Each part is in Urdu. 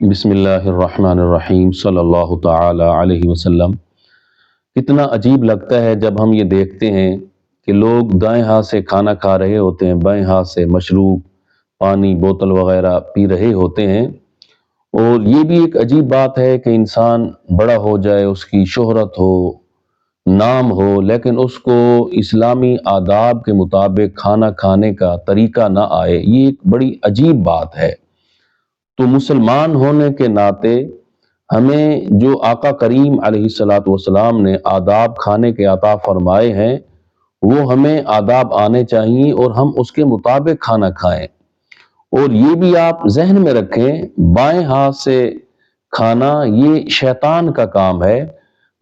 بسم اللہ الرحمن الرحیم صلی اللہ تعالی علیہ وسلم۔ کتنا عجیب لگتا ہے جب ہم یہ دیکھتے ہیں کہ لوگ دائیں ہاتھ سے کھانا کھا رہے ہوتے ہیں، بائیں ہاتھ سے مشروب، پانی، بوتل وغیرہ پی رہے ہوتے ہیں۔ اور یہ بھی ایک عجیب بات ہے کہ انسان بڑا ہو جائے، اس کی شہرت ہو، نام ہو، لیکن اس کو اسلامی آداب کے مطابق کھانا کھانے کا طریقہ نہ آئے۔ یہ ایک بڑی عجیب بات ہے۔ تو مسلمان ہونے کے ناطے ہمیں جو آقا کریم علیہ السلام نے آداب کھانے کے عطا فرمائے ہیں، وہ ہمیں آداب آنے چاہیے اور ہم اس کے مطابق کھانا کھائیں۔ اور یہ بھی آپ ذہن میں رکھیں، بائیں ہاتھ سے کھانا یہ شیطان کا کام ہے،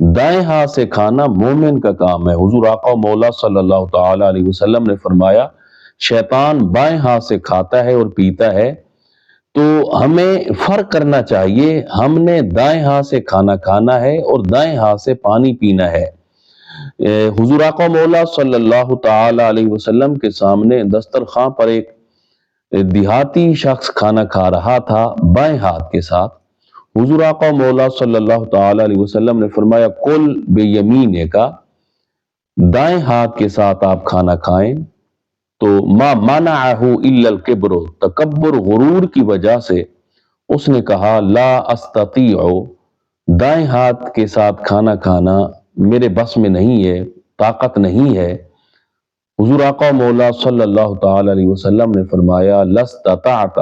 دائیں ہاتھ سے کھانا مومن کا کام ہے۔ حضور آقا مولا صلی اللہ تعالی علیہ وسلم نے فرمایا، شیطان بائیں ہاتھ سے کھاتا ہے اور پیتا ہے۔ تو ہمیں فرق کرنا چاہیے، ہم نے دائیں ہاتھ سے کھانا کھانا ہے اور دائیں ہاتھ سے پانی پینا ہے۔ حضور آقا مولا صلی اللہ تعالی علیہ وسلم کے سامنے دسترخوان پر ایک دیہاتی شخص کھانا کھا رہا تھا بائیں ہاتھ کے ساتھ۔ حضور آقا مولا صلی اللہ تعالی علیہ وسلم نے فرمایا، کل بے یمین کا، دائیں ہاتھ کے ساتھ آپ کھانا کھائیں۔ تو ما منعہ الا الکبر، تکبر غرور کی وجہ سے اس نے کہا، لا استطیع، دائیں ہاتھ کے ساتھ کھانا کھانا میرے بس میں نہیں ہے، طاقت نہیں ہے۔ حضور آقا مولا صلی اللہ تعالی علیہ وسلم نے فرمایا، لاستطعت،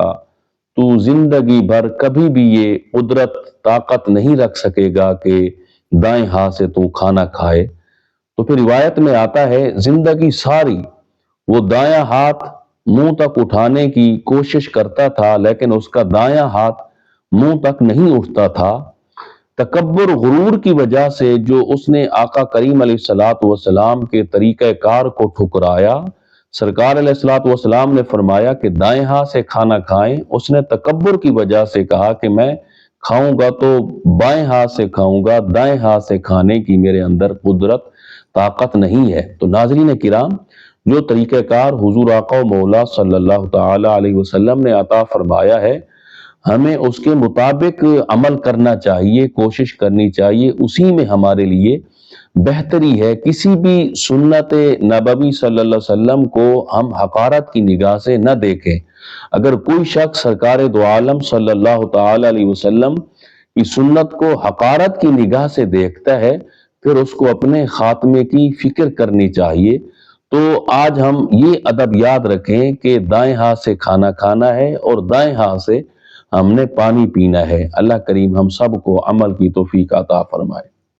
تو زندگی بھر کبھی بھی یہ قدرت طاقت نہیں رکھ سکے گا کہ دائیں ہاتھ سے تو کھانا کھائے۔ تو پھر روایت میں آتا ہے، زندگی ساری وہ دایاں ہاتھ منہ تک اٹھانے کی کوشش کرتا تھا، لیکن اس کا دایاں ہاتھ منہ تک نہیں اٹھتا تھا۔ تکبر غرور کی وجہ سے جو اس نے آقا کریم علیہ الصلوۃ والسلام کے طریقہ کار کو ٹھکرایا، سرکار علیہ الصلوۃ والسلام نے فرمایا کہ دائیں ہاتھ سے کھانا کھائیں۔ اس نے تکبر کی وجہ سے کہا کہ میں کھاؤں گا تو بائیں ہاتھ سے کھاؤں گا، دائیں ہاتھ سے کھانے کی میرے اندر قدرت طاقت نہیں ہے۔ تو ناظرین کرام، جو طریقہ کار حضور آقا مولا صلی اللہ تعالی علیہ وسلم نے عطا فرمایا ہے، ہمیں اس کے مطابق عمل کرنا چاہیے، کوشش کرنی چاہیے، اسی میں ہمارے لیے بہتری ہے۔ کسی بھی سنت نبوی صلی اللہ علیہ وسلم کو ہم حقارت کی نگاہ سے نہ دیکھیں۔ اگر کوئی شخص سرکار دو عالم صلی اللہ تعالی علیہ وسلم کی سنت کو حقارت کی نگاہ سے دیکھتا ہے، پھر اس کو اپنے خاتمے کی فکر کرنی چاہیے۔ تو آج ہم یہ ادب یاد رکھیں کہ دائیں ہاتھ سے کھانا کھانا ہے اور دائیں ہاتھ سے ہم نے پانی پینا ہے۔ اللہ کریم ہم سب کو عمل کی توفیق عطا فرمائے۔